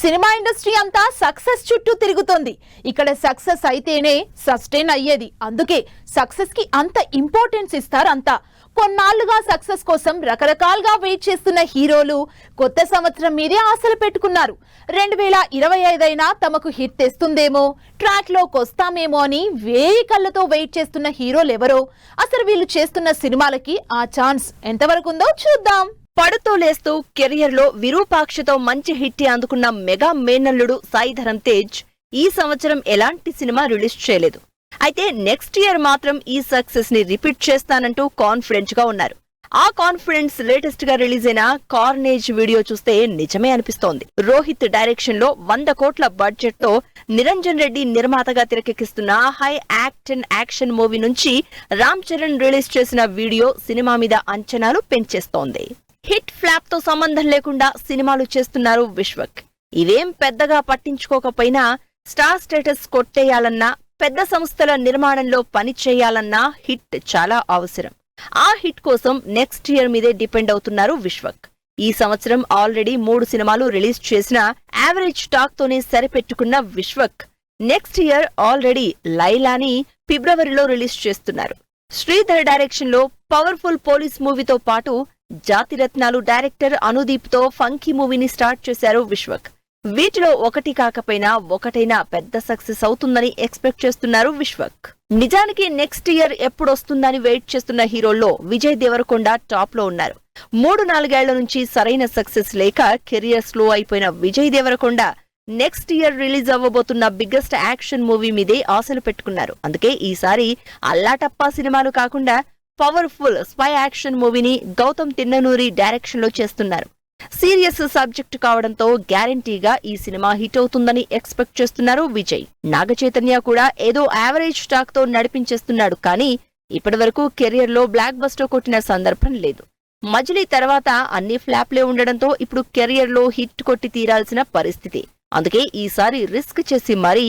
Cinema industry అంతా success చుట్టూ తిరుగుతోంది. ఇక్కడ సక్సెస్ అయితేనే సస్టైన్ అయ్యేది. అందుకే సక్సెస్ కి అంత ఇంపార్టెన్స్ ఇస్తారు అంతా. కొన్నాళ్లుగా సక్సెస్ కోసం రకరకాలుగా వెయిట్ చేస్తున్న హీరోలు కొత్త సంవత్సరం మీదే ఆశలు పెట్టుకున్నారు. 2025 అయినా తమకు హిట్ తెస్తుందేమో, ట్రాక్ లోకి వస్తామేమో అని వేయి కళ్ళతో వెయిట్ చేస్తున్న హీరోలు ఎవరో, అసలు వీళ్ళు చేస్తున్న సినిమాలకి ఆ ఛాన్స్ ఎంతవరకు ఉందో చూద్దాం. పడుతూ లేస్తూ కెరియర్ లో విరూపాక్షతో మంచి హిట్ అందుకున్న మెగా మేనల్లుడు సాయి ధరమ్ తేజ్ ఈ సంవత్సరం ఎలాంటి సినిమా రిలీజ్ చేయలేదు. అయితే నెక్స్ట్ ఇయర్ మాత్రం ఈ సక్సెస్ ని రిపీట్ చేస్తానంటూ కాన్ఫిడెంట్ గా ఉన్నారు. ఆ కాన్ఫిడెన్స్ లేటెస్ట్ గా రిలీజ్ అయిన కార్నేజ్ వీడియో చూస్తే నిజమే అనిపిస్తోంది. రోహిత్ డైరెక్షన్ లో 100 కోట్ల బడ్జెట్ తో నిరంజన్ రెడ్డి నిర్మాతగా తెరకెక్కిస్తున్న హై యాక్షన్ మూవీ నుంచి రామ్ చరణ్ రిలీజ్ చేసిన వీడియో సినిమా మీద అంచనాలు పెంచేస్తోంది. హిట్ ఫ్లాప్ తో సంబంధం లేకుండా సినిమాలు చేస్తున్నారు విశ్వక్. ఇవేం పెద్దగా పట్టించుకోకపోయినా స్టార్ స్టేటస్ కొట్టేయాలన్నా, పెద్ద సంస్థల నిర్మాణంలో పని చేయాలన్నా హిట్ చాలా అవసరం. ఆ హిట్ కోసం నెక్స్ట్ ఇయర్ మీదే డిపెండ్ అవుతున్నారు విశ్వక్. ఈ సంవత్సరం ఆల్రెడీ 3 సినిమాలు రిలీజ్ చేసిన యావరేజ్ టాక్ తోనే సరిపెట్టుకున్న విశ్వక్ నెక్స్ట్ ఇయర్ ఆల్రెడీ లైలాని ఫిబ్రవరిలో రిలీజ్ చేస్తున్నారు. శ్రీధర్ డైరెక్షన్ లో పవర్ఫుల్ పోలీస్ మూవీతో పాటు జాతిరత్నాలు డైరెక్టర్ అనుదీప్ తో ఫంకీ మూవీని స్టార్ట్ చేశారు విశ్వక్. వీటిలో ఒకటి కాకపోయినా ఒకటైనా పెద్ద సక్సెస్ అవుతుందని ఎక్స్పెక్ట్ చేస్తున్నారు విశ్వక్. నిజానికి నెక్స్ట్ ఇయర్ ఎప్పుడొస్తుందని వెయిట్ చేస్తున్న హీరోల్లో విజయ్ దేవరకొండ టాప్ లో ఉన్నారు. 3-4 ఏళ్ల నుంచి సరైన సక్సెస్ లేక కెరియర్ స్లో అయిపోయిన Vijay Deverakonda next year release అవ్వబోతున్న బిగ్గెస్ట్ యాక్షన్ మూవీ మీదే ఆశలు పెట్టుకున్నారు. అందుకే ఈసారి అల్లాటప్పా సినిమాలు కాకుండా పవర్ఫుల్ స్పై యాక్షన్ మూవీని గౌతమ్ తిన్ననూరి డైరెక్షన్ లో చేస్తున్నారు. సీరియస్ సబ్జెక్ట్ కావడంతో గ్యారంటీగా ఈ సినిమా హిట్ అవుతుందని ఎక్స్పెక్ట్ చేస్తున్నారు విజయ్. నాగచైతన్య కూడా ఏదో యావరేజ్ స్టాక్ తో నడిపించేస్తున్నాడు. కానీ ఇప్పటివరకు కెరియర్ లో బ్లాక్ బస్టర్ కొట్టిన సందర్భం లేదు. మజిలీ తర్వాత అన్ని ఫ్లాప్లే ఉండడంతో ఇప్పుడు కెరియర్ లో హిట్ కొట్టి తీరాల్సిన పరిస్థితి. అందుకే ఈసారి రిస్క్ చేసి మరీ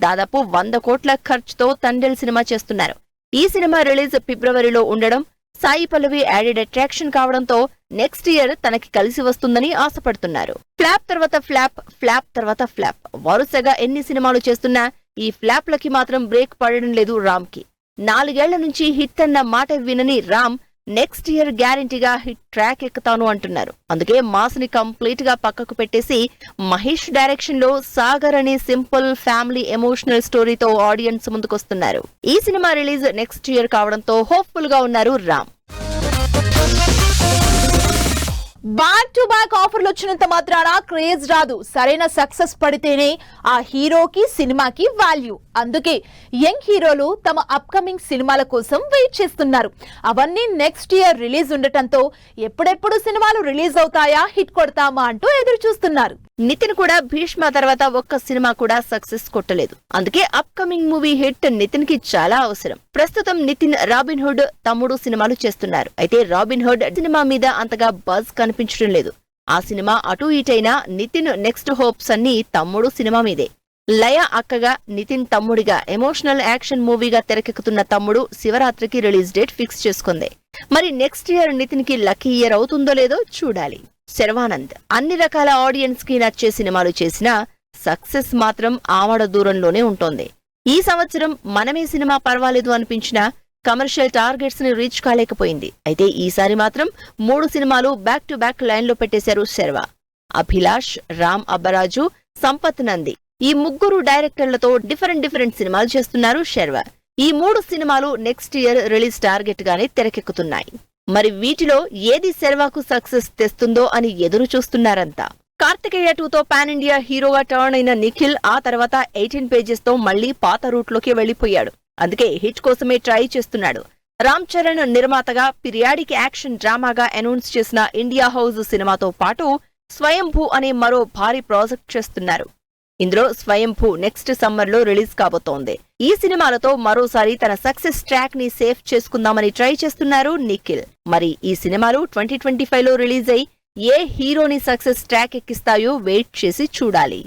దాదాపు 100 కోట్ల ఖర్చుతో తండేల్ సినిమా చేస్తున్నారు. ఈ సినిమా రిలీజ్ ఫిబ్రవరిలో ఉండడం సాయి పల్లవి యాడెడ్ అట్రాక్షన్ కావడంతో నెక్స్ట్ ఇయర్ తనకి కలిసి వస్తుందని ఆశపడుతున్నారు. ఫ్లాప్ తర్వాత ఫ్లాప్, ఫ్లాప్ తర్వాత ఫ్లాప్, వరుసగా ఎన్ని సినిమాలు చేస్తున్నా ఈ ఫ్లాప్లకి మాత్రం బ్రేక్ పడడం లేదు రామ్ కి. 4 ఏళ్ల నుంచి హిట్ అన్న మాట వినని రామ్ నెక్స్ట్ ఇయర్ గ్యారంటీగా హిట్ ట్రాక్ ఎక్కుతాను అంటున్నారు. అందుకే మాస్ ని కంప్లీట్ గా పక్కకు పెట్టేసి మహేష్ డైరెక్షన్ లో సాగర్ అనే సింపుల్ ఫ్యామిలీ ఎమోషనల్ స్టోరీతో ఆడియన్స్ ముందుకొస్తున్నారు. ఈ సినిమా రిలీజ్ నెక్స్ట్ ఇయర్ కావడంతో హోప్ఫుల్ గా ఉన్నారు రామ్. బ్యాక్ టు బ్యాక్ ఆఫర్లు వచ్చినంత మాత్రాన క్రేజ్ రాదు. సరైన సక్సెస్ పడితేనే ఆ హీరోకి సినిమాకి వాల్యూ. అందుకే యంగ్ హీరోలు తమ అప్కమింగ్ సినిమాల కోసం వెయిట్ చేస్తున్నారు. అవన్నీ నెక్స్ట్ ఇయర్ రిలీజ్ ఉండటంతో ఎప్పుడెప్పుడు సినిమాలు రిలీజ్ అవుతాయా, హిట్ కొడతామా అంటూ ఎదురు చూస్తున్నారు. నితిన్ కూడా భీష్మ తర్వాత ఒక్క సినిమా కూడా సక్సెస్ కొట్టలేదు. అందుకే అప్కమింగ్ మూవీ హిట్ నితిన్ కి చాలా అవసరం. ప్రస్తుతం నితిన్ రాబిన్ హుడ్ తమ్ముడు సినిమాలు చేస్తున్నారు. అయితే రాబిన్ హుడ్ సినిమా మీద అంతగా బజ్ కనిపించడం లేదు. ఆ సినిమా అటూ ఇటైనా నితిన్ నెక్స్ట్ హోప్స్ అన్ని తమ్ముడు సినిమా మీదే. లయ అక్కగా, నితిన్ తమ్ముడిగా ఎమోషనల్ యాక్షన్ మూవీగా తెరకెక్కుతున్న తమ్ముడు శివరాత్రికి రిలీజ్ డేట్ ఫిక్స్ చేసుకుంది. మరి నెక్స్ట్ ఇయర్ నితిన్ కి లక్కీ ఇయర్ అవుతుందో లేదో చూడాలి. శర్వానంద్ అన్ని రకాల ఆడియన్స్ కి నచ్చే సినిమాలు చేసినా సక్సెస్ మాత్రం ఆమడ దూరంలోనే ఉంటోంది. ఈ సంవత్సరం మనమే సినిమా పర్వాలేదు అనిపించినా కమర్షియల్ టార్గెట్స్ ని రీచ్ కాలేకపోయింది. అయితే ఈసారి మాత్రం 3 సినిమాలు బ్యాక్ టు బ్యాక్ లైన్ లో పెట్టేశారు శర్వా. అభిలాష్, రామ్ అబ్బరాజు, సంపత్ నంది ఈ 3 డైరెక్టర్లతో డిఫరెంట్ సినిమాలు చేస్తున్నారు శర్వా. ఈ 3 సినిమాలు నెక్స్ట్ ఇయర్ రిలీజ్ టార్గెట్ గానే తెరకెక్కుతున్నాయి. మరి వీటిలో ఏది శర్వాకు సక్సెస్ తెస్తుందో అని ఎదురు చూస్తున్నారంతా. కార్తికేయ 2తో పాన్ ఇండియా హీరోగా టర్న్ అయిన నిఖిల్ ఆ తర్వాత 18 పేజెస్ తో మళ్లీ పాత రూట్ లోకి వెళ్లిపోయాడు. అందుకే హిట్ కోసమే ట్రై చేస్తున్నాడు. రామ్ చరణ్ నిర్మాతగా పిరియాడిక్ యాక్షన్ డ్రామాగా అనౌన్స్ చేసిన ఇండియా హౌస్ సినిమాతో పాటు స్వయంభూ అనే మరో భారీ ప్రాజెక్ట్ చేస్తున్నారు. ఇందులో స్వయంభూ నెక్స్ట్ సమ్మర్ లో రిలీజ్ కాబోతోంది. ఈ సినిమాలతో మరోసారి తన సక్సెస్ ట్రాక్ ని సేఫ్ చేసుకుందామని ట్రై చేస్తున్నారు నిఖిల్. మరి ఈ సినిమాలు 2025లో రిలీజ్ అయి ఏ హీరోని సక్సెస్ ట్రాక్ ఎక్కిస్తాయో వెయిట్ చేసి చూడాలి.